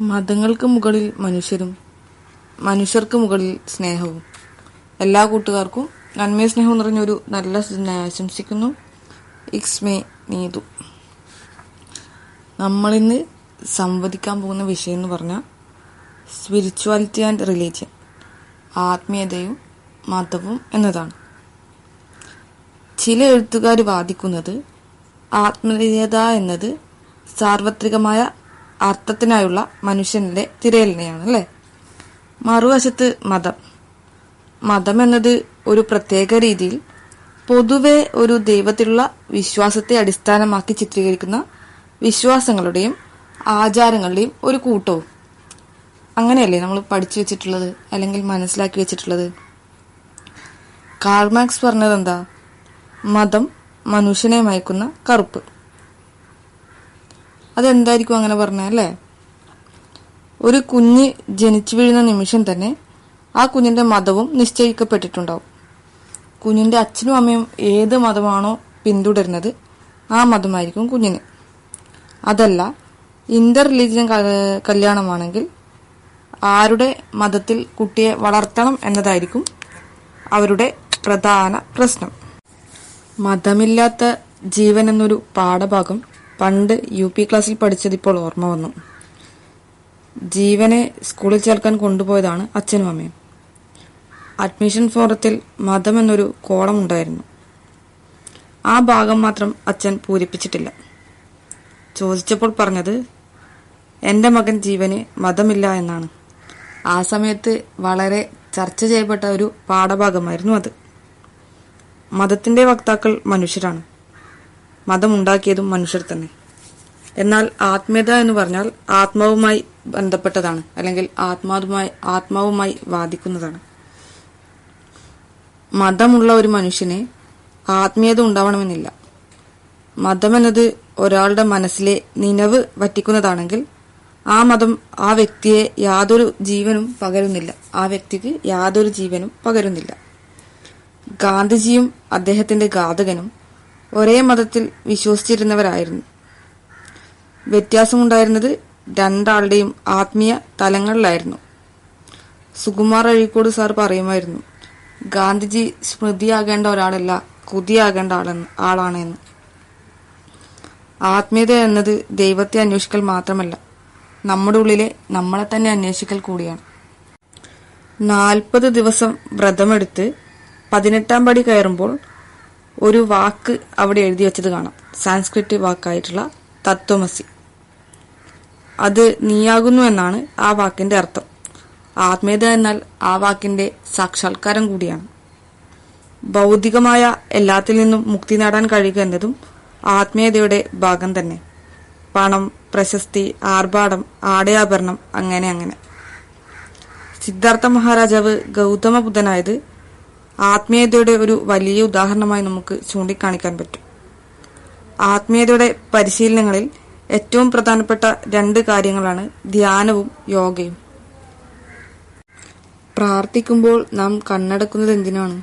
മതങ്ങൾക്ക് മുകളിൽ മനുഷ്യരും, മനുഷ്യർക്ക് മുകളിൽ സ്നേഹവും. എല്ലാ കൂട്ടുകാർക്കും നന്മയും സ്നേഹവും നിറഞ്ഞൊരു നല്ല ആശംസിക്കുന്നു. It's me Neethu. നമ്മളിന്ന് സംവദിക്കാൻ പോകുന്ന വിഷയം എന്ന് പറഞ്ഞാൽ സ്പിരിച്വാലിറ്റി ആൻഡ് റിലീജിയൻ, ആത്മീയതയും മതവും എന്നതാണ്. ചില എഴുത്തുകാർ വാദിക്കുന്നത് ആത്മീയത എന്നത് സാർവത്രികമായ അർത്ഥത്തിനായുള്ള മനുഷ്യന്റെ തിരയലിനെയാണ് അല്ലേ. മറുവശത്ത് മതം എന്നത് ഒരു പ്രത്യേക രീതിയിൽ പൊതുവെ ഒരു ദൈവത്തിലുള്ള വിശ്വാസത്തെ അടിസ്ഥാനമാക്കി ചിത്രീകരിക്കുന്ന വിശ്വാസങ്ങളുടെയും ആചാരങ്ങളുടെയും ഒരു കൂട്ടവും. അങ്ങനെയല്ലേ നമ്മൾ പഠിച്ചു വെച്ചിട്ടുള്ളത്, അല്ലെങ്കിൽ മനസ്സിലാക്കി വെച്ചിട്ടുള്ളത്. കാൾ മാർക്സ് പറഞ്ഞത് എന്താ? മതം മനുഷ്യനെ മയക്കുന്ന കറുപ്പ്. അതെന്തായിരിക്കും അങ്ങനെ പറഞ്ഞ അല്ലേ? ഒരു കുഞ്ഞ് ജനിച്ചു വീഴുന്ന നിമിഷം തന്നെ ആ കുഞ്ഞിന്റെ മതവും നിശ്ചയിക്കപ്പെട്ടിട്ടുണ്ടാവും. കുഞ്ഞിന്റെ അച്ഛനും അമ്മയും ഏത് മതമാണോ പിന്തുടരുന്നത് ആ മതമായിരിക്കും കുഞ്ഞിന്. അതല്ല, ഇന്റർ റിലീജിയൻ കല്യാണമാണെങ്കിൽ ആരുടെ മതത്തിൽ കുട്ടിയെ വളർത്തണം എന്നതായിരിക്കും അവരുടെ പ്രധാന പ്രശ്നം. മതമില്ലാത്ത ജീവൻ എന്നൊരു പാഠഭാഗം പണ്ട് UP ക്ലാസ്സിൽ പഠിച്ചതിപ്പോൾ ഓർമ്മ വന്നു. ജീവനെ സ്കൂളിൽ ചേർക്കാൻ കൊണ്ടുപോയതാണ് അച്ഛനും അമ്മയും. അഡ്മിഷൻ ഫോറത്തിൽ മതം എന്നൊരു കോളം ഉണ്ടായിരുന്നു. ആ ഭാഗം മാത്രം അച്ഛൻ പൂരിപ്പിച്ചിട്ടില്ല. ചോദിച്ചപ്പോൾ പറഞ്ഞത് എൻ്റെ മകൻ ജീവന് മതമില്ല എന്നാണ്. ആ സമയത്ത് വളരെ ചർച്ച ചെയ്യപ്പെട്ട ഒരു പാഠഭാഗമായിരുന്നു അത്. മതത്തിന്റെ വക്താക്കൾ മനുഷ്യരാണ്, മതമുണ്ടാക്കിയതും മനുഷ്യർ തന്നെ. എന്നാൽ ആത്മീയത എന്ന് പറഞ്ഞാൽ ആത്മാവുമായി ബന്ധപ്പെട്ടതാണ്, അല്ലെങ്കിൽ ആത്മാവുമായി വാദിക്കുന്നതാണ്. മതമുള്ള ഒരു മനുഷ്യന് ആത്മീയത ഉണ്ടാവണമെന്നില്ല. മതമെന്നത് ഒരാളുടെ മനസ്സിലെ നിനവ് വറ്റിക്കുന്നതാണെങ്കിൽ ആ മതം ആ വ്യക്തിക്ക് യാതൊരു ജീവനും പകരുന്നില്ല. ഗാന്ധിജിയും അദ്ദേഹത്തിന്റെ ഘാതകനും ഒരേ മതത്തിൽ വിശ്വസിച്ചിരുന്നവരായിരുന്നു. വ്യത്യാസമുണ്ടായിരുന്നത് രണ്ടാളുടെയും ആത്മീയ തലങ്ങളിലായിരുന്നു. സുകുമാർ അഴീക്കോട് സാർ പറയുമായിരുന്നു, ഗാന്ധിജി സ്മൃതിയാകേണ്ട ഒരാളല്ല, കുതിയാകേണ്ട ആളാണ് എന്ന്. ആത്മീയത എന്നത് ദൈവത്തെ അന്വേഷിക്കൽ മാത്രമല്ല, നമ്മുടെ ഉള്ളിലെ നമ്മളെ തന്നെ അന്വേഷിക്കൽ കൂടിയാണ്. 40 ദിവസം വ്രതമെടുത്ത് 18ാം പടി കയറുമ്പോൾ ഒരു വാക്ക് അവിടെ എഴുതി വെച്ചത് കാണാം. സാൻസ്ക്രിറ്റ് വാക്കായിട്ടുള്ള തത്വമസി. അത് നീയാകുന്നു എന്നാണ് ആ വാക്കിന്റെ അർത്ഥം. ആത്മീയത എന്നാൽ ആ വാക്കിന്റെ സാക്ഷാത്കാരം കൂടിയാണ്. ഭൗതികമായ എല്ലാത്തിൽ നിന്നും മുക്തി നേടാൻ കഴിയുക എന്നതും ആത്മീയതയുടെ ഭാഗം തന്നെ. പണം, പ്രശസ്തി, ആർഭാടം, ആടയാഭരണം, അങ്ങനെ. സിദ്ധാർത്ഥ മഹാരാജാവ് ഗൗതമ ബുദ്ധനായത് ആത്മീയതയുടെ ഒരു വലിയ ഉദാഹരണമായി നമുക്ക് ചൂണ്ടിക്കാണിക്കാൻ പറ്റും. ആത്മീയതയുടെ പരിശീലനങ്ങളിൽ ഏറ്റവും പ്രധാനപ്പെട്ട 2 കാര്യങ്ങളാണ് ധ്യാനവും യോഗയും. പ്രാർത്ഥിക്കുമ്പോൾ നാം കണ്ണടക്കുന്നത് എന്തിനാണ്?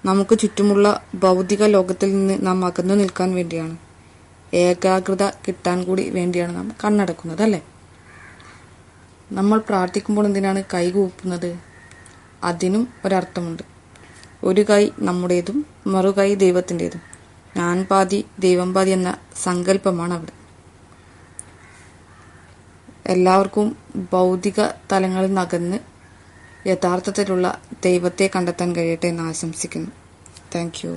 നമുക്ക് ചുറ്റുമുള്ള ഭൗതിക ലോകത്തിൽ നിന്ന് നാം അകന്നു നിൽക്കാൻ വേണ്ടിയാണ്. ഏകാഗ്രത കിട്ടാൻ കൂടി വേണ്ടിയാണ് നാം കണ്ണടക്കുന്നത് അല്ലേ? നമ്മൾ പ്രാർത്ഥിക്കുമ്പോൾ എന്തിനാണ് കൈകൂപ്പുന്നത്? അതിനും ഒരർത്ഥമുണ്ട്. ഒരു കൈ നമ്മുടേതും മറുകൈ ദൈവത്തിൻ്റെതും. ഞാൻ പാതി ദൈവം പാതി എന്ന സങ്കല്പമാണ് അവിടെ. എല്ലാവർക്കും ഭൗതിക തലങ്ങളിൽ നകന്ന് യഥാർത്ഥത്തിലുള്ള ദൈവത്തെ കണ്ടെത്താൻ കഴിയട്ടെ എന്ന് ആശംസിക്കുന്നു. Thank you.